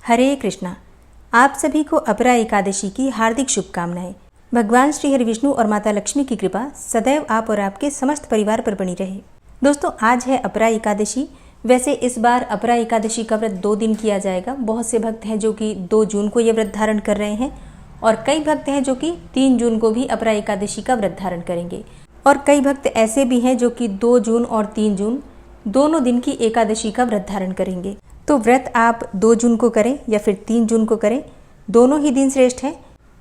हरे कृष्णा। आप सभी को अपरा एकादशी की हार्दिक शुभकामनाएं। भगवान श्री हरि विष्णु और माता लक्ष्मी की कृपा सदैव आप और आपके समस्त परिवार पर बनी रहे। दोस्तों, आज है अपरा एकादशी। वैसे इस बार अपरा एकादशी का व्रत 2 दिन किया जाएगा। बहुत से भक्त हैं जो कि 2 जून को ये व्रत धारण कर रहे हैं और कई भक्त हैं जो कि 3 जून को भी अपरा एकादशी का व्रत धारण करेंगे और कई भक्त ऐसे भी हैं जो कि 2 जून और 3 जून दोनों दिन की एकादशी का व्रत धारण करेंगे। तो व्रत आप 2 जून को करें या फिर 3 जून को करें, दोनों ही दिन श्रेष्ठ हैं।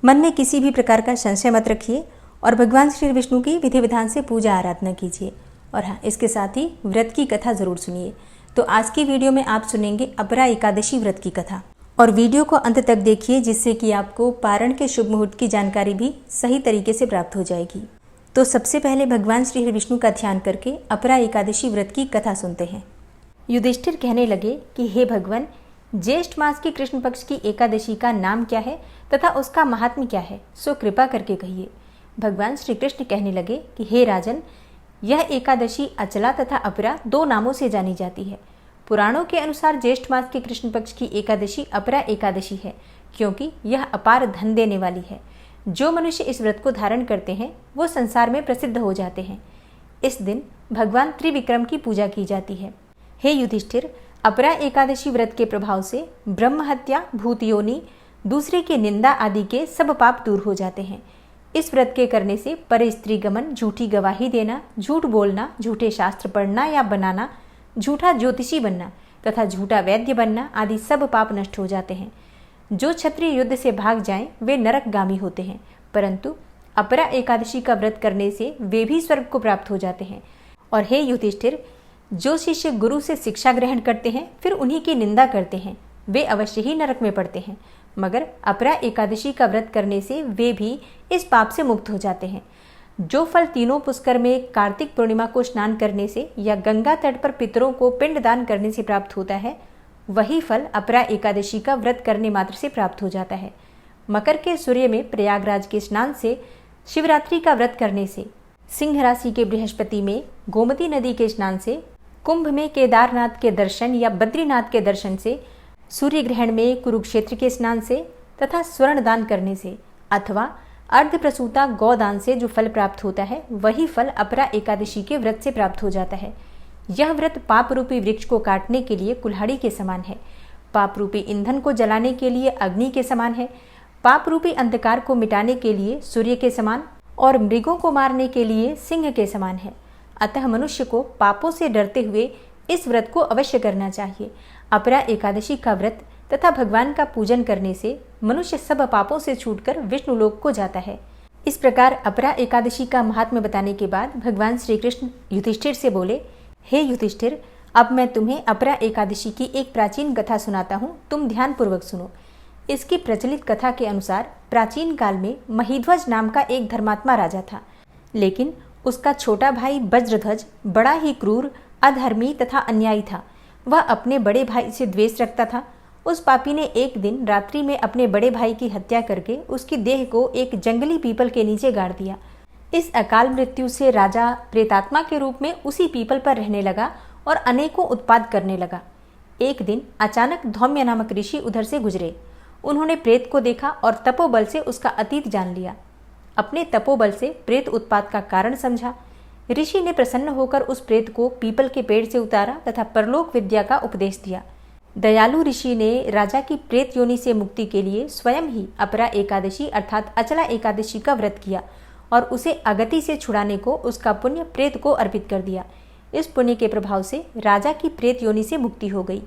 मन में किसी भी प्रकार का संशय मत रखिए और भगवान श्री विष्णु की विधि विधान से पूजा आराधना कीजिए। और हाँ, इसके साथ ही व्रत की कथा जरूर सुनिए। तो आज की वीडियो में आप सुनेंगे अपरा एकादशी व्रत की कथा और वीडियो को अंत तक देखिए, जिससे कि आपको पारण के शुभ मुहूर्त की जानकारी भी सही तरीके से प्राप्त हो जाएगी। तो सबसे पहले भगवान श्री हरि विष्णु का ध्यान करके अपरा एकादशी व्रत की कथा सुनते हैं। युधिष्ठिर कहने लगे कि हे भगवान, ज्येष्ठ मास की कृष्ण पक्ष की एकादशी का नाम क्या है तथा उसका महात्म्य क्या है, सो कृपा करके कहिए। भगवान श्री कृष्ण कहने लगे कि हे राजन, यह एकादशी अचला तथा अपरा 2 नामों से जानी जाती है। पुराणों के अनुसार ज्येष्ठ मास के कृष्ण पक्ष की एकादशी अपरा एकादशी है, क्योंकि यह अपार धन देने वाली है। जो मनुष्य इस व्रत को धारण करते हैं वो संसार में प्रसिद्ध हो जाते हैं। इस दिन भगवान त्रिविक्रम की पूजा की जाती है। हे युधिष्ठिर, अपरा एकादशी व्रत के प्रभाव से ब्रह्म हत्या, भूत योनि, दूसरे की निंदा आदि के सब पाप दूर हो जाते हैं। इस व्रत के करने से पर स्त्री गमन, झूठी गवाही देना, झूठ बोलना, झूठे शास्त्र पढ़ना या बनाना, झूठा ज्योतिषी बनना तथा झूठा वैद्य बनना आदि सब पाप नष्ट हो जाते हैं। जो क्षत्रिय युद्ध से भाग जाएं वे नरकगामी होते हैं, परंतु अपरा एकादशी का व्रत करने से वे भी स्वर्ग को प्राप्त हो जाते हैं। और हे युधिष्ठिर, जो शिष्य गुरु से शिक्षा ग्रहण करते हैं फिर उन्हीं की निंदा करते हैं, वे अवश्य ही नरक में पड़ते हैं, मगर अपरा एकादशी का व्रत करने से वे भी इस पाप से मुक्त हो जाते हैं। जो फल तीनों पुष्कर में कार्तिक पूर्णिमा को स्नान करने से या गंगा तट पर पितरों को पिंडदान करने से प्राप्त होता है, वही फल अपरा एकादशी का व्रत करने मात्र से प्राप्त हो जाता है। मकर के सूर्य में प्रयागराज के स्नान से, शिवरात्रि का व्रत करने से, सिंह राशि के बृहस्पति में गोमती नदी के स्नान से, कुंभ में केदारनाथ के दर्शन या बद्रीनाथ के दर्शन से, सूर्य ग्रहण में कुरुक्षेत्र के स्नान से तथा स्वर्ण दान करने से अथवा अर्ध प्रसूता गौदान से जो फल प्राप्त होता है, वही फल अपरा एकादशी के व्रत से प्राप्त हो जाता है। यह व्रत पाप रूपी वृक्ष को काटने के लिए कुल्हाड़ी के समान है, पाप रूपी ईंधन को जलाने के लिए अग्नि के समान है, पाप रूपी अंधकार को मिटाने के लिए सूर्य के समान और मृगों को मारने के लिए सिंह के समान है। अतः मनुष्य को पापों से डरते हुए इस व्रत को अवश्य करना चाहिए। अपरा एकादशी का व्रत तथा भगवान का पूजन करने से मनुष्य सब पापों से छूटकर विष्णु लोक को जाता है। इस प्रकार अपरा एकादशी का महात्म्य बताने के बाद भगवान श्री कृष्ण युधिष्ठिर से बोले, हे युधिष्ठिर, अब मैं तुम्हें अपरा एकादशी की एक प्राचीन कथा सुनाता हूँ, तुम ध्यान पूर्वक सुनो। इसकी प्रचलित कथा के अनुसार प्राचीन काल में महीध्वज नाम का एक धर्मात्मा राजा था, लेकिन उसका छोटा भाई वज्रध्वज बड़ा ही क्रूर, अधर्मी तथा अन्यायी था। वह अपने बड़े भाई से द्वेष रखता था। उस पापी ने एक दिन रात्रि में अपने बड़े भाई की हत्या करके उसकी देह को एक जंगली पीपल के नीचे गाड़ दिया। इस अकाल मृत्यु से राजा प्रेतात्मा के रूप में उसी पीपल पर रहने लगा और अनेकों उत्पात करने लगा। एक दिन अचानक धौम्य नामक ऋषि उधर से गुजरे। उन्होंने प्रेत को देखा और तपोबल से उसका अतीत जान लिया। अपने तपोबल से प्रेत उत्पात का कारण समझा। ऋषि ने प्रसन्न होकर उस प्रेत को पीपल के पेड़ से उतारा तथा परलोक विद्या का उपदेश दिया। दयालु ऋषि ने राजा की प्रेत योनि से मुक्ति के लिए स्वयं ही अपरा एकादशी अर्थात अचला एकादशी का व्रत किया और उसे अगति से छुड़ाने को उसका पुण्य प्रेत को अर्पित कर दिया। इस पुण्य के प्रभाव से राजा की प्रेत योनि से मुक्ति हो गई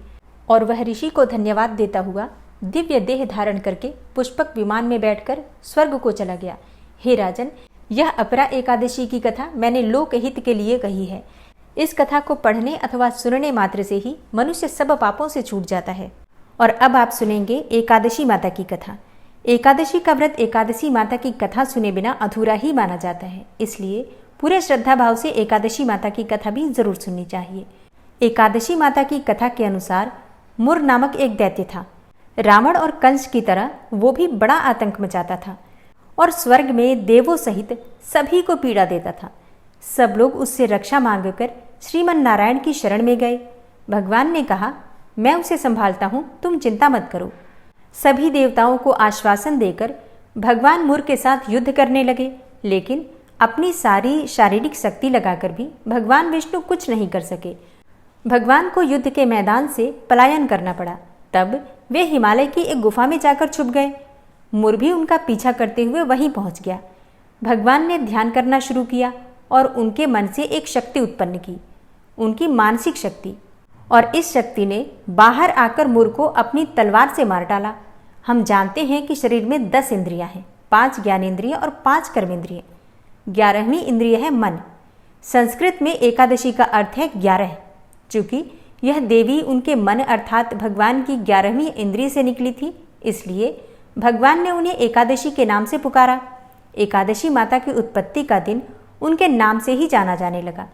और वह ऋषि को धन्यवाद देता हुआ दिव्य देह धारण करके पुष्पक विमान में बैठकर स्वर्ग को चला गया। हे राजन, यह अपरा एकादशी की कथा मैंने लोक हित के लिए कही है। इस कथा को पढ़ने अथवा सुनने मात्र से ही मनुष्य सब पापों से छूट जाता है। और अब आप सुनेंगे एकादशी माता की कथा। एकादशी का व्रत एकादशी माता की कथा सुने बिना अधूरा ही माना जाता है, इसलिए पूरे श्रद्धा भाव से एकादशी माता की कथा भी जरूर सुननी चाहिए। एकादशी माता की कथा के अनुसार मुर नामक एक दैत्य था। रावण और कंस की तरह वो भी बड़ा आतंक मचाता था और स्वर्ग में देवों सहित सभी को पीड़ा देता था। सब लोग उससे रक्षा मांगकर श्रीमन नारायण की शरण में गए। भगवान ने कहा, मैं उसे संभालता हूँ, तुम चिंता मत करो। सभी देवताओं को आश्वासन देकर भगवान मुर के साथ युद्ध करने लगे, लेकिन अपनी सारी शारीरिक शक्ति लगाकर भी भगवान विष्णु कुछ नहीं कर सके। भगवान को युद्ध के मैदान से पलायन करना पड़ा। तब वे हिमालय की एक गुफा में जाकर छुप गए। मुर भी उनका पीछा करते हुए वहीं पहुंच गया। भगवान ने ध्यान करना शुरू किया और उनके मन से एक शक्ति उत्पन्न की, उनकी मानसिक शक्ति, और इस शक्ति ने बाहर आकर मुर को अपनी तलवार से मार डाला। हम जानते हैं कि शरीर में 10 इंद्रियां हैं, 5 ज्ञानेंद्रिय और 5 कर्मेंद्रिय। 11वीं इंद्रिय है मन। संस्कृत में एकादशी का अर्थ है 11। चूंकि यह देवी उनके मन अर्थात भगवान की 11वीं इंद्रिय से निकली थी, इसलिए भगवान ने उन्हें एकादशी के नाम से पुकारा। एकादशी माता की उत्पत्ति का दिन उनके नाम से ही जाना जाने लगा।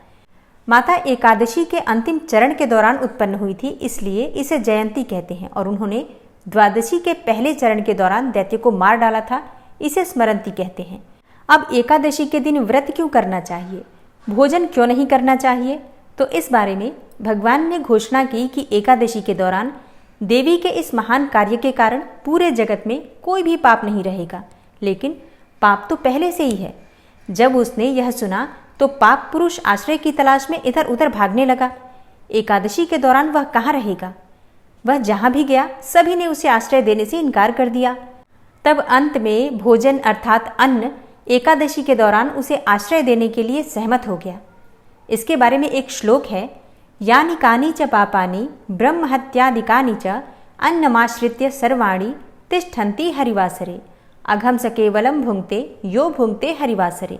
माता एकादशी के अंतिम चरण के दौरान उत्पन्न हुई थी, इसलिए इसे जयंती कहते हैं, और उन्होंने द्वादशी के पहले चरण के दौरान दैत्य को मार डाला था, इसे स्मरंती कहते हैं। अब एकादशी के दिन व्रत क्यों करना चाहिए, भोजन क्यों नहीं करना चाहिए, तो इस बारे में भगवान ने घोषणा की कि एकादशी के दौरान देवी के इस महान कार्य के कारण पूरे जगत में कोई भी पाप नहीं रहेगा। लेकिन पाप तो पहले से ही है। जब उसने यह सुना तो पाप पुरुष आश्रय की तलाश में इधर उधर भागने लगा। एकादशी के दौरान वह कहाँ रहेगा? वह जहाँ भी गया सभी ने उसे आश्रय देने से इनकार कर दिया। तब अंत में भोजन अर्थात अन्न एकादशी के दौरान उसे आश्रय देने के लिए सहमत हो गया। इसके बारे में एक श्लोक है, यानि कानि च पापानि ब्रह्महत्यादिकानि च अन्नमाश्रित्य सर्वाणि तिष्ठन्ति हरिवासरे अघम स केवलम भुंक्ते यो भुंक्ते हरिवासरे।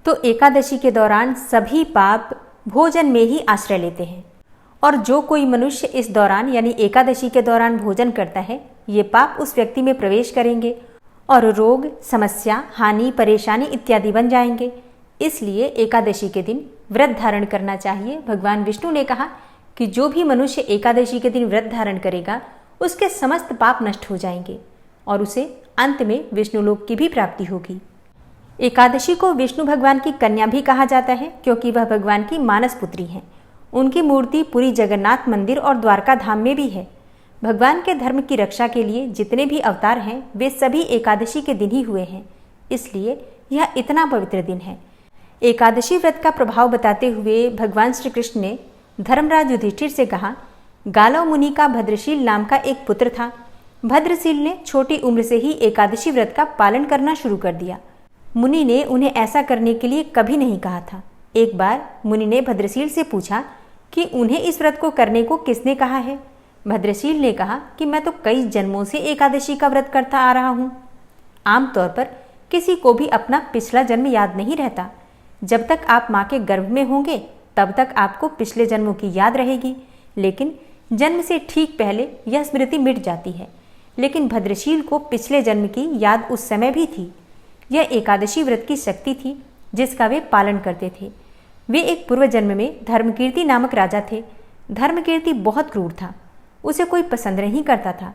तो एकादशी के दौरान सभी पाप भोजन में ही आश्रय लेते हैं, और जो कोई मनुष्य इस दौरान यानी एकादशी के दौरान भोजन करता है, ये पाप उस व्यक्ति में प्रवेश करेंगे और रोग, समस्या, हानि, परेशानी इत्यादि बन जाएंगे। इसलिए एकादशी के दिन व्रत धारण करना चाहिए। भगवान विष्णु ने कहा कि जो भी मनुष्य एकादशी के दिन व्रत धारण करेगा उसके समस्त पाप नष्ट हो जाएंगे और उसे अंत में विष्णुलोक की भी प्राप्ति होगी। एकादशी को विष्णु भगवान की कन्या भी कहा जाता है, क्योंकि वह भगवान की मानस पुत्री हैं। उनकी मूर्ति पुरी जगन्नाथ मंदिर और द्वारका धाम में भी है। भगवान के धर्म की रक्षा के लिए जितने भी अवतार हैं वे सभी एकादशी के दिन ही हुए हैं, इसलिए यह इतना पवित्र दिन है। एकादशी व्रत का प्रभाव बताते हुए भगवान श्री कृष्ण ने धर्मराज युधिष्ठिर से कहा, गालव मुनि का भद्रशील नाम का एक पुत्र था। भद्रशील ने छोटी उम्र से ही एकादशी व्रत का पालन करना शुरू कर दिया। मुनि ने उन्हें ऐसा करने के लिए कभी नहीं कहा था। एक बार मुनि ने भद्रशील से पूछा कि उन्हें इस व्रत को करने को किसने कहा है। भद्रशील ने कहा कि मैं तो कई जन्मों से एकादशी का व्रत करता आ रहा हूँ। आमतौर पर किसी को भी अपना पिछला जन्म याद नहीं रहता। जब तक आप माँ के गर्भ में होंगे तब तक आपको पिछले जन्मों की याद रहेगी, लेकिन जन्म से ठीक पहले यह स्मृति मिट जाती है। लेकिन भद्रशील को पिछले जन्म की याद उस समय भी थी। यह एकादशी व्रत की शक्ति थी जिसका वे पालन करते थे। वे एक पूर्व जन्म में धर्मकीर्ति नामक राजा थे। धर्मकीर्ति बहुत क्रूर था, उसे कोई पसंद नहीं करता था।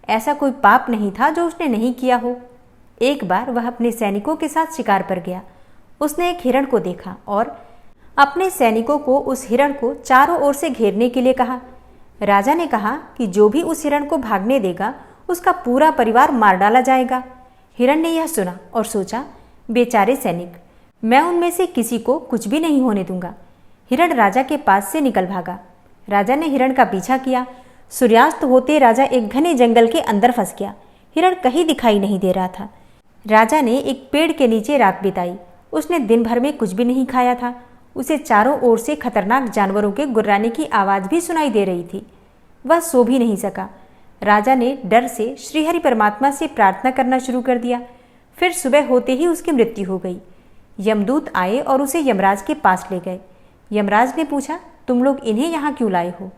ऐसा कोई पाप नहीं था जो उसने नहीं किया हो। एक बार वह अपने सैनिकों के साथ शिकार पर गया। उसने एक हिरण को देखा और अपने सैनिकों को उस हिरण को चारों ओर से घेरने के लिए कहा। राजा ने कहा कि जो भी उस हिरण को भागने देगा उसका पूरा परिवार मार डाला जाएगा। हिरण ने यह सुना और सोचा, बेचारे सैनिक, मैं उनमें से किसी को कुछ भी नहीं होने दूंगा। हिरण राजा के पास से निकल भागा। राजा ने हिरण का पीछा किया। सूर्यास्त होते राजा एक घने जंगल के अंदर फंस गया। हिरण कहीं दिखाई नहीं दे रहा था। राजा ने एक पेड़ के नीचे रात बिताई। उसने दिन भर में कुछ भी नहीं खाया था। उसे चारों ओर से खतरनाक जानवरों के गुर्राने की आवाज़ भी सुनाई दे रही थी। वह सो भी नहीं सका। राजा ने डर से श्रीहरि परमात्मा से प्रार्थना करना शुरू कर दिया। फिर सुबह होते ही उसकी मृत्यु हो गई। यमदूत आए और उसे यमराज के पास ले गए। यमराज ने पूछा, तुम लोग इन्हें यहाँ क्यों लाए हो?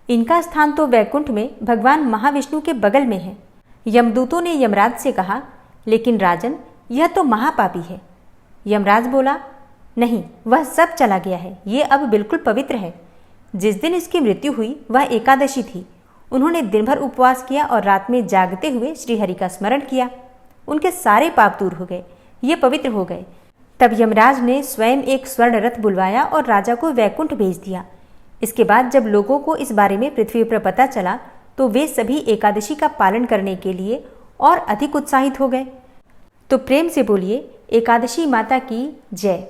इनका स्थान तो वैकुंठ में भगवान महाविष्णु के बगल में है। यमदूतों ने यमराज से कहा, लेकिन राजन, यह तो महापापी है। यमराज बोला, नहीं, वह सब चला गया है, ये अब बिल्कुल पवित्र है। जिस दिन इसकी मृत्यु हुई वह एकादशी थी। उन्होंने दिन भर उपवास किया और रात में जागते हुए श्रीहरि का स्मरण किया। उनके सारे पाप दूर हो गए, ये पवित्र हो गए। तब यमराज ने स्वयं एक स्वर्ण रथ बुलवाया और राजा को वैकुंठ भेज दिया। इसके बाद जब लोगों को इस बारे में पृथ्वी पर पता चला तो वे सभी एकादशी का पालन करने के लिए और अधिक उत्साहित हो गए। तो प्रेम से बोलिए एकादशी माता की जय।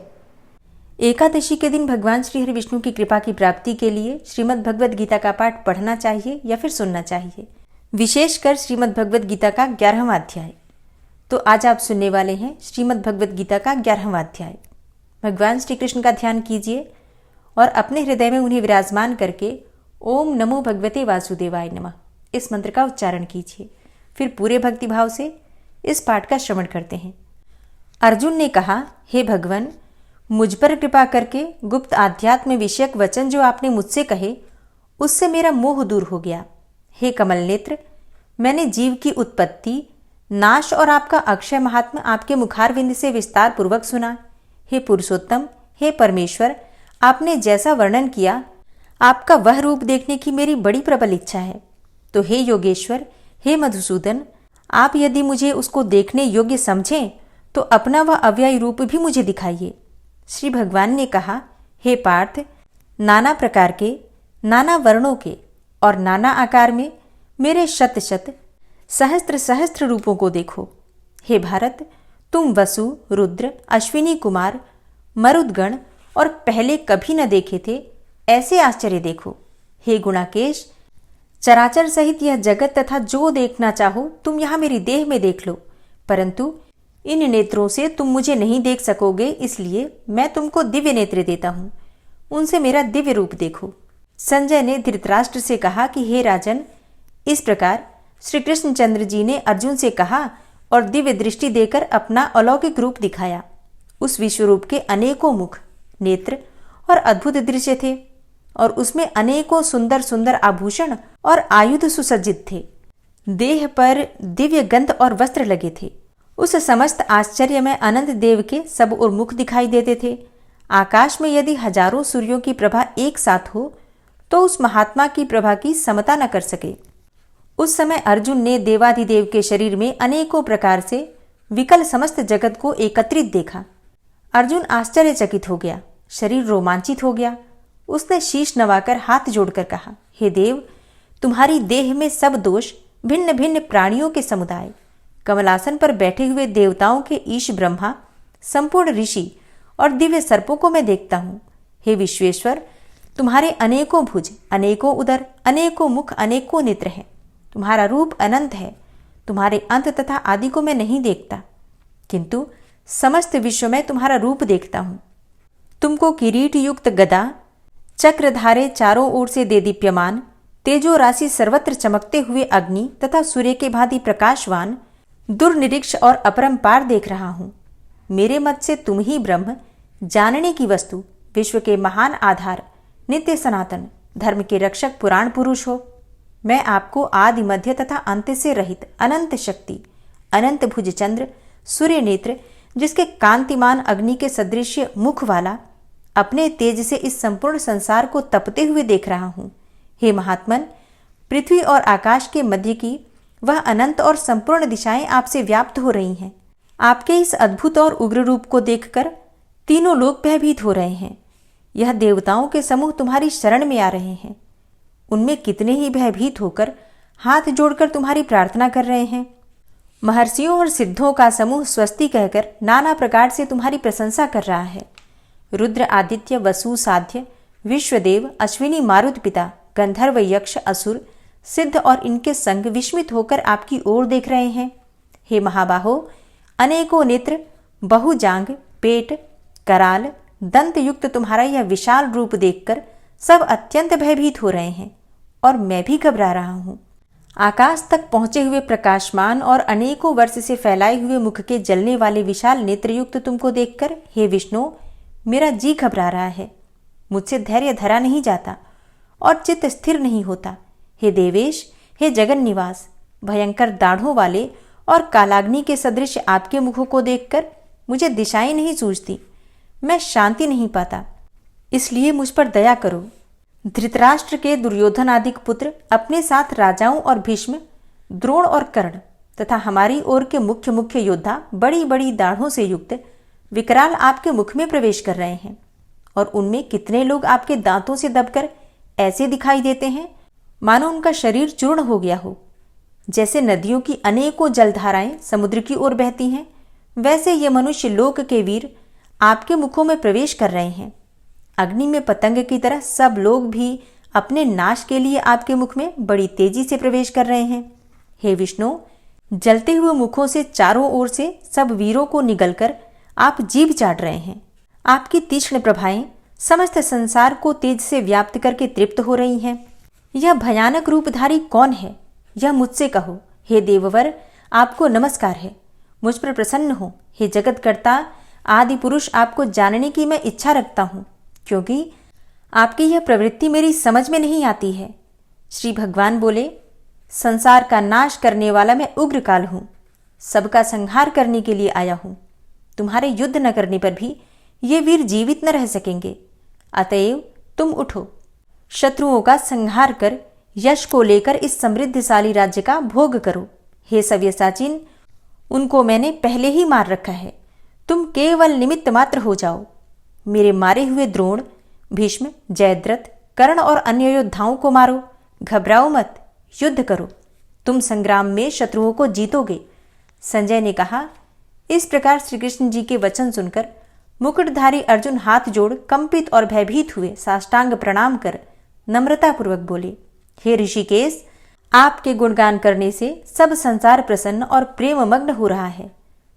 एकादशी के दिन भगवान श्री हरि विष्णु की कृपा की प्राप्ति के लिए श्रीमद् भगवद गीता का पाठ पढ़ना चाहिए या फिर सुनना चाहिए, विशेषकर श्रीमद् भगवद गीता का 11वां अध्याय। तो आज आप सुनने वाले हैं श्रीमद् भगवद गीता का 11वां अध्याय। भगवान श्री कृष्ण का ध्यान कीजिए और अपने हृदय में उन्हें विराजमान करके ओम नमो भगवते वासुदेवाय नमः इस मंत्र का उच्चारण कीजिए। फिर पूरे भक्तिभाव से इस पाठ का श्रवण करते हैं। अर्जुन ने कहा, हे भगवान, मुझ पर कृपा करके गुप्त आध्यात्म विषयक वचन जो आपने मुझसे कहे उससे मेरा मोह दूर हो गया। हे कमल नेत्र, मैंने जीव की उत्पत्ति, नाश और आपका अक्षय महात्मा आपके मुखारविंद से विस्तार पूर्वक सुना। हे पुरुषोत्तम, हे परमेश्वर, आपने जैसा वर्णन किया आपका वह रूप देखने की मेरी बड़ी प्रबल इच्छा है। तो हे योगेश्वर, हे मधुसूदन, आप यदि मुझे उसको देखने योग्य समझें तो अपना वह अव्ययी रूप भी मुझे दिखाइए। श्री भगवान ने कहा, हे पार्थ, नाना प्रकार के, नाना वर्णों के और नाना आकार में मेरे शत शत सहस्त्र सहस्त्र रूपों को देखो। हे भारत, तुम वसु, रुद्र, अश्विनी कुमार, मरुदगण और पहले कभी न देखे थे ऐसे आश्चर्य देखो। हे गुणाकेश, चराचर सहित यह जगत तथा जो देखना चाहो तुम यहाँ मेरी देह में देख लो, परंतु इन नेत्रों से तुम मुझे नहीं देख सकोगे, इसलिए मैं तुमको दिव्य नेत्र देता हूँ, उनसे मेरा दिव्य रूप देखो। संजय ने धृतराष्ट्र से कहा कि हे राजन, इस प्रकार श्री कृष्णचंद्र जी ने अर्जुन से कहा और दिव्य दृष्टि देकर अपना अलौकिक रूप दिखाया। उस विश्वरूप के अनेकों मुख, नेत्र और अद्भुत दृश्य थे और उसमें अनेकों सुंदर सुंदर आभूषण और आयुध सुसज्जित थे। देह पर दिव्य गंध और वस्त्र लगे थे। उस समस्त आश्चर्य में अनंत देव के सब और मुख दिखाई देते थे। आकाश में यदि हजारों सूर्यों की प्रभा एक साथ हो तो उस महात्मा की प्रभा की समता न कर सके। उस समय अर्जुन ने देवाधिदेव के शरीर में अनेकों प्रकार से विकल समस्त जगत को एकत्रित देखा। अर्जुन आश्चर्यचकित हो गया, शरीर रोमांचित हो गया। उसने शीश नवाकर हाथ जोड़कर कहा, हे देव, तुम्हारी देह में सब दोष, भिन्न भिन्न प्राणियों के समुदाय, कमलासन पर बैठे हुए देवताओं के ईश ब्रह्मा, संपूर्ण ऋषि और दिव्य सर्पों को मैं देखता हूँ। हे विश्वेश्वर, तुम्हारे अनेकों भुज, अनेकों उदर, अनेकों मुख, अनेकों नेत्र हैं। तुम्हारा रूप अनंत है। तुम्हारे अंत तथा आदि को मैं नहीं देखता, किंतु समस्त विश्व में तुम्हारा रूप देखता हूँ। तुमको किरीट युक्त गदा, चक्रधारे चारों ओर से दे दीप्यमान, तेजो राशि सर्वत्र चमकते हुए अग्नि तथा सूर्य के भांति प्रकाशवान, दुर्निरीक्ष और अपरंपार देख रहा हूँ। मेरे मत से तुम ही ब्रह्म, जानने की वस्तु, विश्व के महान आधार, नित्य सनातन, धर्म के रक्षक, पुराण पुरुष हो। मैं आपको आदि मध्य तथा अंत से रहित अनंत शक्ति, अनंत भुज चंद्र, सूर्य नेत्र, जिसके कांतिमान अग्नि के सदृश्य मुख वाला, अपने तेज से इस संपूर्ण संसार को तपते हुए देख रहा हूँ। हे महात्मन, पृथ्वी और आकाश के मध्य की वह अनंत और संपूर्ण दिशाएं आपसे व्याप्त हो रही हैं। आपके इस अद्भुत और उग्र रूप को देखकर तीनों लोग भयभीत हो रहे हैं। यह देवताओं के समूह तुम्हारी शरण में आ रहे हैं। उनमें कितने ही भयभीत होकर हाथ जोड़कर तुम्हारी प्रार्थना कर रहे हैं। महर्षियों और सिद्धों का समूह स्वस्ति कहकर नाना प्रकार से तुम्हारी प्रशंसा कर रहा है। रुद्र, आदित्य, वसु, साध्य, विश्वदेव, अश्विनी, मारुत पिता, गंधर्व, यक्ष, असुर, सिद्ध और इनके संग विस्मित होकर आपकी ओर देख रहे हैं। हे महाबाहो, अनेकों नेत्र, बहुजांग, पेट, कराल, दंत युक्त तुम्हारा यह विशाल रूप देखकर सब अत्यंत भयभीत हो रहे हैं और मैं भी घबरा रहा हूँ। आकाश तक पहुंचे हुए प्रकाशमान और अनेकों वर्ष से फैलाए हुए मुख के जलने वाले विशाल नेत्रयुक्त तुमको देखकर हे विष्णु, मेरा जी घबरा रहा है। मुझसे धैर्य धरा नहीं जाता और चित्त स्थिर नहीं होता। हे देवेश, हे जगन निवास, भयंकर दाढ़ों वाले और कालाग्नि के सदृश आपके मुखों को देखकर मुझे दिशाएं नहीं सूझती, मैं शांति नहीं पाता, इसलिए मुझ पर दया करो। धृतराष्ट्र के दुर्योधन आदि पुत्र अपने साथ राजाओं और भीष्म, द्रोण और कर्ण तथा हमारी ओर के मुख्य मुख्य योद्धा बड़ी बड़ी दाढ़ों से युक्त विकराल आपके मुख में प्रवेश कर रहे हैं और उनमें कितने लोग आपके दांतों से दबकर ऐसे दिखाई देते हैं मानो उनका शरीर चूर्ण हो गया हो। जैसे नदियों की अनेकों जलधाराएं समुद्र की ओर बहती हैं, वैसे ये मनुष्य लोक के वीर आपके मुखों में प्रवेश कर रहे हैं। अग्नि में पतंग की तरह सब लोग भी अपने नाश के लिए आपके मुख में बड़ी तेजी से प्रवेश कर रहे हैं। हे विष्णु, जलते हुए मुखों से चारों ओर से सब वीरों को निगलकर आप जीभ चाट रहे हैं। आपकी तीक्ष्ण प्रभाएं समस्त संसार को तेज से व्याप्त करके तृप्त हो रही हैं। यह भयानक रूपधारी कौन है, यह मुझसे कहो। हे देववर, आपको नमस्कार है। मुझ पर प्रसन्न हो। हे जगतकर्ता आदि पुरुष, आपको जानने की मैं इच्छा रखता हूँ, क्योंकि आपकी यह प्रवृत्ति मेरी समझ में नहीं आती है। श्री भगवान बोले, संसार का नाश करने वाला मैं उग्र काल हूँ, सबका संहार करने के लिए आया हूँ। तुम्हारे युद्ध न करने पर भी ये वीर जीवित न रह सकेंगे। अतएव तुम उठो, शत्रुओं का संहार कर यश को लेकर इस समृद्धशाली राज्य का भोग करो। हे सव्यसाचिन, उनको मैंने पहले ही मार रखा है, तुम केवल निमित्त मात्र हो जाओ। मेरे मारे हुए द्रोण, भीष्म, जयद्रथ, कर्ण और अन्य योद्धाओं को मारो। घबराओ मत, युद्ध करो, तुम संग्राम में शत्रुओं को जीतोगे। संजय ने कहा। इस प्रकार श्री कृष्ण जी के वचन सुनकर मुकुटधारी अर्जुन हाथ जोड़ कंपित और भयभीत हुए साष्टांग प्रणाम कर नम्रतापूर्वक बोले, हे ऋषिकेश, आपके गुणगान करने से सब संसार प्रसन्न और प्रेममग्न हो रहा है।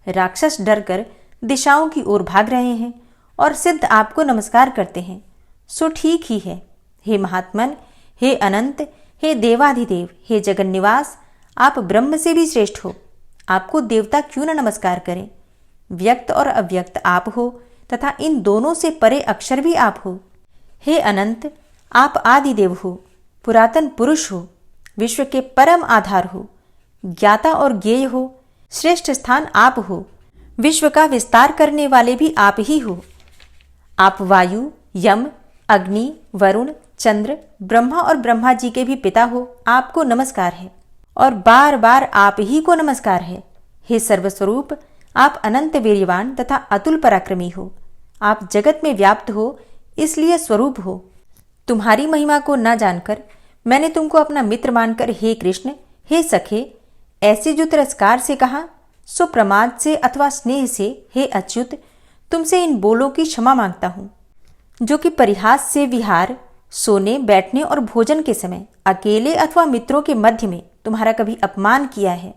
राक्षस डरकर दिशाओं की ओर भाग रहे हैं और सिद्ध आपको नमस्कार करते हैं, सो ठीक ही है। हे महात्मन, हे अनंत, हे देवाधिदेव, हे जगन्निवास, आप ब्रह्म से भी श्रेष्ठ हो। आपको देवता क्यों न नमस्कार करें। व्यक्त और अव्यक्त आप हो तथा इन दोनों से परे अक्षर भी आप हो। हे अनंत, आप आदिदेव हो, पुरातन पुरुष हो, विश्व के परम आधार हो, ज्ञाता और ज्ञेय हो, श्रेष्ठ स्थान आप हो, विश्व का विस्तार करने वाले भी आप ही हो। आप वायु, यम, अग्नि, वरुण, चंद्र, ब्रह्मा और ब्रह्मा जी के भी पिता हो। आपको नमस्कार है और बार बार आप ही को नमस्कार है। हे सर्वस्वरूप, आप अनंत वीर्यवान तथा अतुल पराक्रमी हो। आप जगत में व्याप्त हो, इसलिए स्वरूप हो। तुम्हारी महिमा को न जानकर मैंने तुमको अपना मित्र मानकर हे कृष्ण, हे सखे, ऐसे जो तिरस्कार से कहा, सो प्रमाद से अथवा स्नेह से हे अच्युत, तुमसे इन बोलों की क्षमा मांगता हूँ, जो कि परिहास से विहार, सोने, बैठने और भोजन के समय अकेले अथवा मित्रों के मध्य में तुम्हारा कभी अपमान किया है।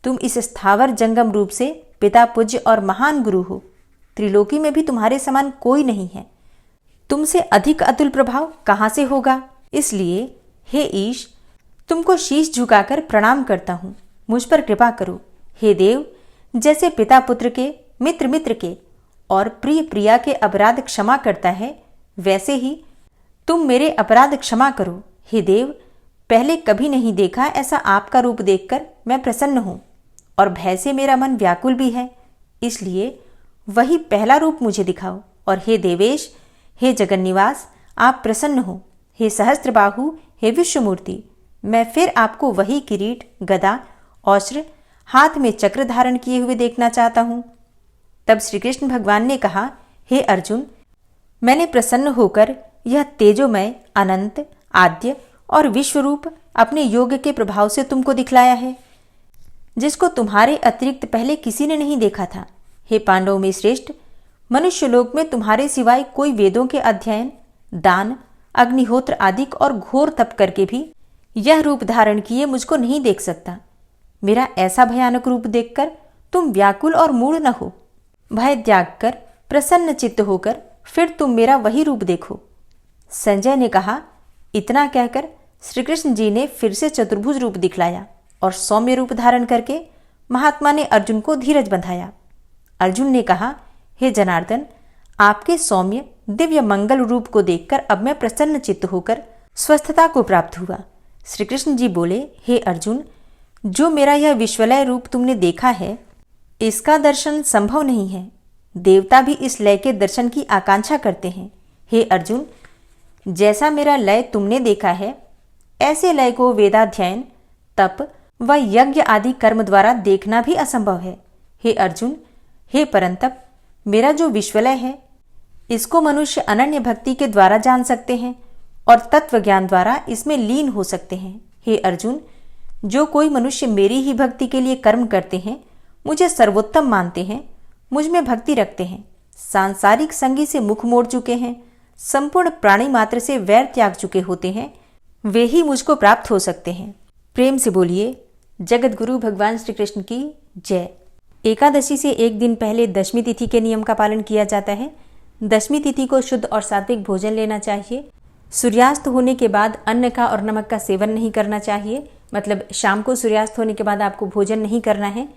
तुम इस स्थावर जंगम रूप से पिता, पूज्य और महान गुरु हो। त्रिलोकी में भी तुम्हारे समान कोई नहीं है। तुमसे अधिक अतुल प्रभाव कहाँ से होगा। इसलिए हे ईश, तुमको शीश झुकाकर प्रणाम करता हूँ, मुझ पर कृपा करो। हे देव, जैसे पिता पुत्र के, मित्र मित्र के और प्रिय प्रिया के अपराध क्षमा करता है, वैसे ही तुम मेरे अपराध क्षमा करो। हे देव, पहले कभी नहीं देखा ऐसा आपका रूप देखकर मैं प्रसन्न हूँ और भय से मेरा मन व्याकुल भी है, इसलिए वही पहला रूप मुझे दिखाओ। और हे देवेश, हे जगन्निवास, आप प्रसन्न हो। हे सहस्त्रबाहु, हे विश्वमूर्ति, मैं फिर आपको वही किरीट, गदा, औश्र, हाथ में चक्र धारण किए हुए देखना चाहता हूँ। तब श्री कृष्ण भगवान ने कहा, हे अर्जुन, मैंने प्रसन्न होकर यह तेजोमय, अनंत, आद्य और विश्वरूप अपने योग के प्रभाव से तुमको दिखलाया है, जिसको तुम्हारे अतिरिक्त पहले किसी ने नहीं देखा था। हे पांडवों में श्रेष्ठ, मनुष्य लोक में तुम्हारे सिवाय कोई वेदों के अध्ययन, दान, अग्निहोत्र आदि और घोर तप करके भी यह रूप धारण किए मुझको नहीं देख सकता। मेरा ऐसा भयानक रूप देखकर तुम व्याकुल और मूढ़ न हो। भय त्याग कर प्रसन्न चित्त होकर फिर तुम मेरा वही रूप देखो। संजय ने कहा। इतना कहकर श्री कृष्ण जी ने फिर से चतुर्भुज रूप दिखलाया और सौम्य रूप धारण करके महात्मा ने अर्जुन को धीरज बंधाया। अर्जुन ने कहा, हे जनार्दन, आपके सौम्य दिव्य मंगल रूप को देखकर अब मैं प्रसन्न चित्त होकर स्वस्थता को प्राप्त हुआ। श्री कृष्ण जी बोले, हे अर्जुन, जो मेरा यह विश्वलय रूप तुमने देखा है, इसका दर्शन संभव नहीं है। देवता भी इस लय के दर्शन की आकांक्षा करते हैं। हे अर्जुन, जैसा मेरा लय तुमने देखा है, ऐसे लय को वेदाध्ययन, तप व यज्ञ आदि कर्म द्वारा देखना भी असंभव है। हे अर्जुन, हे परंतप, मेरा जो विश्वलय है, इसको मनुष्य अनन्य भक्ति के द्वारा जान सकते हैं और तत्व ज्ञान द्वारा इसमें लीन हो सकते हैं। हे अर्जुन, जो कोई मनुष्य मेरी ही भक्ति के लिए कर्म करते हैं, मुझे सर्वोत्तम मानते हैं, मुझ में भक्ति रखते हैं, सांसारिक संगी से मुख मोड़ चुके हैं, संपूर्ण प्राणी मात्र से वैर त्याग चुके होते हैं, वे ही मुझको प्राप्त हो सकते हैं। प्रेम से बोलिए जगत गुरु भगवान श्री कृष्ण की जय। एकादशी से एक दिन पहले दशमी तिथि के नियम का पालन किया जाता है। दशमी तिथि को शुद्ध और सात्विक भोजन लेना चाहिए। सूर्यास्त होने के बाद अन्न का और नमक का सेवन नहीं करना चाहिए, मतलब शाम को सूर्यास्त होने के बाद आपको भोजन नहीं करना है।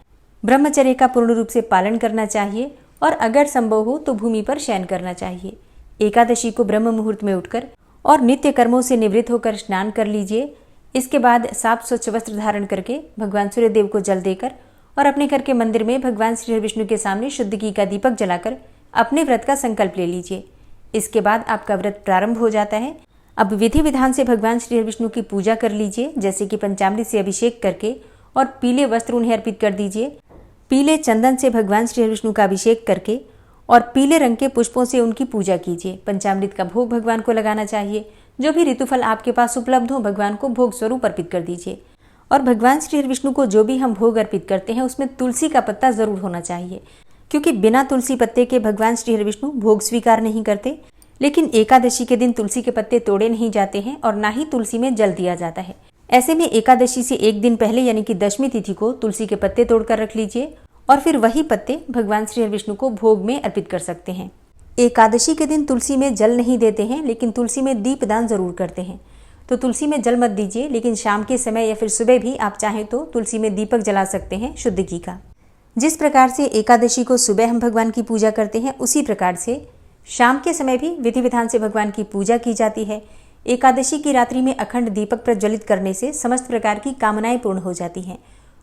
ब्रह्मचर्य का पूर्ण रूप से पालन करना चाहिए और अगर संभव हो तो भूमि पर शयन करना चाहिए। एकादशी को ब्रह्म मुहूर्त में उठकर और नित्य कर्मों से निवृत्त होकर स्नान कर लीजिए। इसके बाद साफ स्वच्छ वस्त्र धारण करके भगवान सूर्यदेव को जल देकर और अपने घर के मंदिर में भगवान श्री विष्णु के सामने शुद्ध घी का दीपक जलाकर अपने व्रत का संकल्प ले लीजिए। इसके बाद आपका व्रत प्रारंभ हो जाता है। अब विधि विधान से भगवान श्री विष्णु की पूजा कर लीजिए, जैसे कि पंचामृत से अभिषेक करके और पीले वस्त्र उन्हें अर्पित कर दीजिए। पीले चंदन से भगवान श्री विष्णु का अभिषेक करके और पीले रंग के पुष्पों से उनकी पूजा कीजिए। पंचामृत का भोग भगवान को लगाना चाहिए। जो भी ऋतुफल आपके पास उपलब्ध हो भगवान को भोग स्वरूप अर्पित कर दीजिए। और भगवान श्री विष्णु को जो भी हम भोग अर्पित करते हैं उसमें तुलसी का पत्ता जरूर होना चाहिए, क्योंकि बिना तुलसी पत्ते के भगवान श्री विष्णु भोग स्वीकार नहीं करते। लेकिन एकादशी के दिन तुलसी के पत्ते तोड़े नहीं जाते हैं और ना ही तुलसी में जल दिया जाता है। ऐसे में एकादशी से एक दिन पहले यानी कि दशमी तिथि को तुलसी के पत्ते तोड़कर रख लीजिए और फिर वही पत्ते भगवान श्री विष्णु को भोग में अर्पित कर सकते हैं। एकादशी के दिन तुलसी में जल नहीं देते हैं, लेकिन तुलसी में दीपदान जरूर करते हैं। तो तुलसी में जल मत दीजिए, लेकिन शाम के समय या फिर सुबह भी आप चाहें तो तुलसी में दीपक जला सकते हैं शुद्ध घी का। जिस प्रकार से एकादशी को सुबह हम भगवान की पूजा करते हैं, उसी प्रकार से शाम के समय भी विधि विधान से भगवान की पूजा की जाती है। एकादशी की रात्रि में अखंड दीपक प्रज्वलित करने से समस्त प्रकार की कामनाएं पूर्ण हो जाती हैं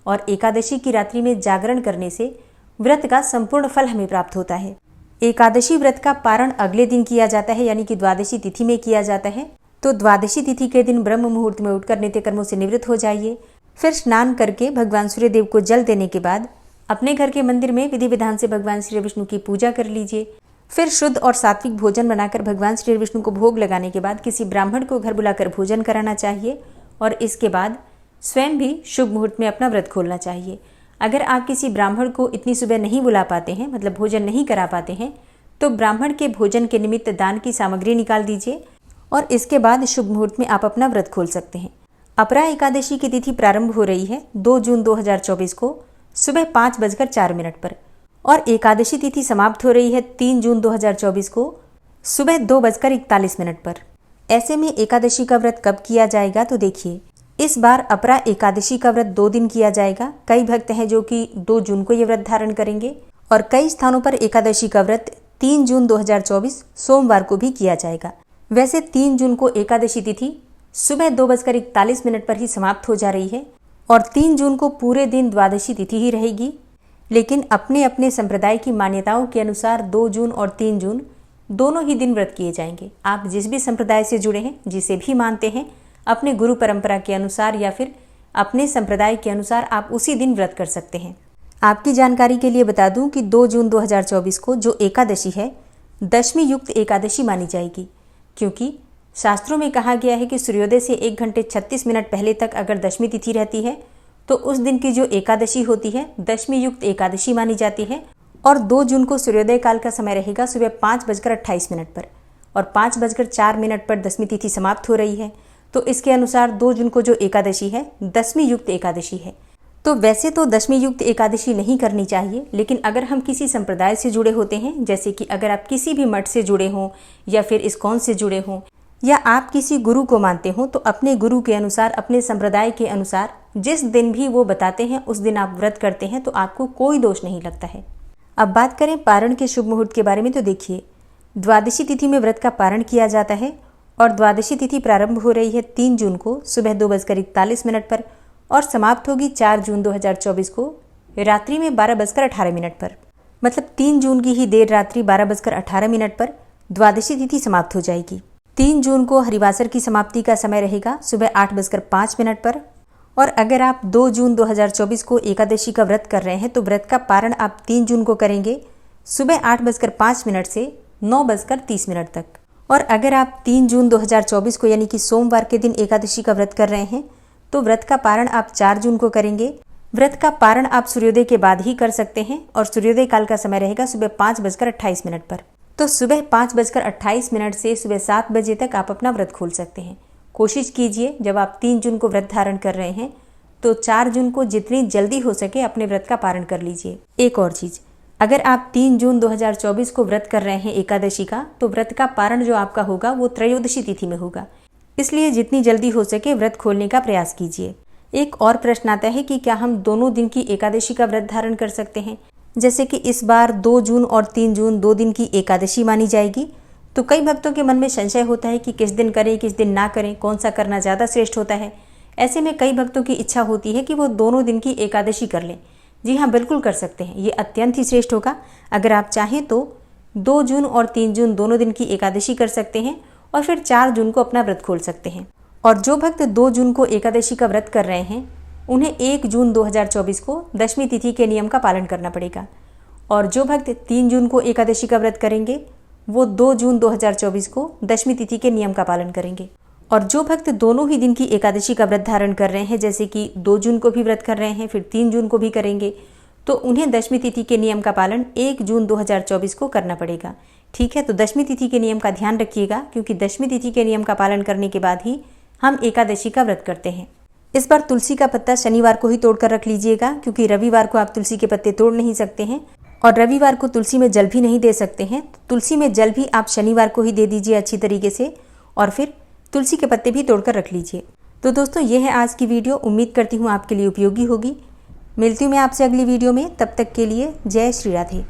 और एकादशी की रात्रि में जागरण करने से व्रत का संपूर्ण फल हमें प्राप्त होता है। एकादशी व्रत का पारण अगले दिन किया जाता है, यानी कि द्वादशी तिथि में किया जाता है। तो द्वादशी तिथि के दिन ब्रह्म मुहूर्त में उठकर नित्य कर्मों से निवृत्त हो जाइए। फिर स्नान करके भगवान सूर्यदेव को जल देने के बाद अपने घर के मंदिर में विधि विधान से भगवान श्री विष्णु की पूजा कर लीजिए। फिर शुद्ध और सात्विक भोजन बनाकर भगवान श्री विष्णु को भोग लगाने के बाद किसी ब्राह्मण को घर बुलाकर भोजन कराना चाहिए और इसके बाद स्वयं भी शुभ मुहूर्त में अपना व्रत खोलना चाहिए। अगर आप किसी ब्राह्मण को इतनी सुबह नहीं बुला पाते हैं, मतलब भोजन नहीं करा पाते हैं, तो ब्राह्मण के भोजन के निमित्त दान की सामग्री निकाल दीजिए और इसके बाद शुभ मुहूर्त में आप अपना व्रत खोल सकते हैं। अपरा एकादशी की तिथि प्रारंभ हो रही है 2 जून 2024 को सुबह 5:04 पर और एकादशी तिथि समाप्त हो रही है 3 जून 2024 को सुबह 2:41 पर। ऐसे में एकादशी का व्रत कब किया जाएगा, तो देखिए इस बार अपरा एकादशी का व्रत 2 दिन किया जाएगा। कई भक्त हैं जो कि 2 जून को ये व्रत धारण करेंगे और कई स्थानों पर एकादशी का व्रत 3 जून 2024 सोमवार को भी किया जाएगा। वैसे 3 जून को एकादशी तिथि सुबह 2:41 पर ही समाप्त हो जा रही है और 3 जून को पूरे दिन द्वादशी तिथि ही रहेगी। लेकिन अपने अपने संप्रदाय की मान्यताओं के अनुसार 2 जून और 3 जून दोनों ही दिन व्रत किए जाएंगे। आप जिस भी संप्रदाय से जुड़े हैं, जिसे भी मानते हैं, अपने गुरु परंपरा के अनुसार या फिर अपने संप्रदाय के अनुसार आप उसी दिन व्रत कर सकते हैं। आपकी जानकारी के लिए बता दूं कि 2 जून 2024 को जो एकादशी है दशमी युक्त एकादशी मानी जाएगी, क्योंकि शास्त्रों में कहा गया है कि सूर्योदय से 1 घंटे 36 मिनट पहले तक अगर दशमी तिथि रहती है तो उस दिन की जो एकादशी होती है दशमी युक्त एकादशी मानी जाती है। और 2 जून को सूर्योदय काल का समय रहेगा सुबह 5:28 पर और 5:04 पर दशमी तिथि समाप्त हो रही है। तो इसके अनुसार 2 जून को जो एकादशी है दशमी युक्त एकादशी है। तो वैसे तो दशमी युक्त एकादशी नहीं करनी चाहिए, लेकिन अगर हम किसी संप्रदाय से जुड़े होते हैं, जैसे कि अगर आप किसी भी मठ से जुड़े हों या फिर इस्कॉन से जुड़े हों या आप किसी गुरु को मानते हो, तो अपने गुरु के अनुसार, अपने संप्रदाय के अनुसार जिस दिन भी वो बताते हैं उस दिन आप व्रत करते हैं तो आपको कोई दोष नहीं लगता है। अब बात करें पारण के शुभ मुहूर्त के बारे में, तो देखिए द्वादशी तिथि में व्रत का पारण किया जाता है और द्वादशी तिथि प्रारंभ हो रही है 3 जून को सुबह 2:41 पर और समाप्त होगी 4 जून 2024 को रात्रि में 12:18 पर। मतलब 3 जून की ही देर रात्रि 12:18 पर द्वादशी तिथि समाप्त हो जाएगी। 3 जून को हरिवासर की समाप्ति का समय रहेगा सुबह 8:05 पर। और अगर आप 2 जून 2024 को एकादशी का व्रत कर रहे हैं तो व्रत का पारण आप 3 जून को करेंगे सुबह 8:05 से 9:30 तक और अगर आप 3 जून 2024 को यानी कि सोमवार के दिन एकादशी का व्रत कर रहे हैं तो व्रत का पारण आप 4 जून को करेंगे। व्रत का पारण आप सूर्योदय के बाद ही कर सकते हैं और सूर्योदय काल का समय रहेगा सुबह 5:28 पर। तो सुबह 5:28 से सुबह 7 बजे तक आप अपना व्रत खोल सकते हैं। कोशिश कीजिए जब आप 3 जून को व्रत धारण कर रहे हैं तो 4 जून को जितनी जल्दी हो सके अपने व्रत का पारण कर लीजिए। एक और चीज़, अगर आप 3 जून 2024 को व्रत कर रहे हैं एकादशी का, तो व्रत का पारण जो आपका होगा वो त्रयोदशी तिथि में होगा, इसलिए जितनी जल्दी हो सके व्रत खोलने का प्रयास कीजिए। एक और प्रश्न आता है कि क्या हम दोनों दिन की एकादशी का व्रत धारण कर सकते हैं? जैसे कि इस बार 2 जून और 3 जून 2 दिन की एकादशी मानी जाएगी, तो कई भक्तों के मन में संशय होता है कि किस दिन करें किस दिन ना करें, कौन सा करना ज़्यादा श्रेष्ठ होता है। ऐसे में कई भक्तों की इच्छा होती है कि वो दोनों दिन की एकादशी कर लें। जी हाँ, बिल्कुल कर सकते हैं, ये अत्यंत ही श्रेष्ठ होगा। अगर आप चाहें तो 2 जून और 3 जून दोनों दिन की एकादशी कर सकते हैं और फिर 4 जून को अपना व्रत खोल सकते हैं। और जो भक्त 2 जून को एकादशी का व्रत कर रहे हैं उन्हें 1 जून 2024 को दशमी तिथि के नियम का पालन करना पड़ेगा। और जो भक्त 3 जून को एकादशी का व्रत करेंगे वो 2 जून 2024 को दशमी तिथि के नियम का पालन करेंगे। और जो भक्त दोनों ही दिन की एकादशी का व्रत धारण कर रहे हैं, जैसे कि 2 जून को भी व्रत कर रहे हैं फिर 3 जून को भी करेंगे, तो उन्हें दशमी तिथि के नियम का पालन 1 जून 2024 को करना पड़ेगा। ठीक है, तो दशमी तिथि के नियम का ध्यान रखिएगा, क्योंकि दशमी तिथि के नियम का पालन करने के बाद ही हम एकादशी का व्रत करते हैं। इस बार तुलसी का पत्ता शनिवार को ही तोड़कर रख लीजिएगा, क्योंकि रविवार को आप तुलसी के पत्ते तोड़ नहीं सकते हैं और रविवार को तुलसी में जल भी नहीं दे सकते हैं। तुलसी में जल भी आप शनिवार को ही दे दीजिए अच्छी तरीके से, और फिर तुलसी के पत्ते भी तोड़कर रख लीजिए। तो दोस्तों, ये है आज की वीडियो। उम्मीद करती हूँ आपके लिए उपयोगी होगी। मिलती हूँ मैं आपसे अगली वीडियो में, तब तक के लिए जय श्री राधे।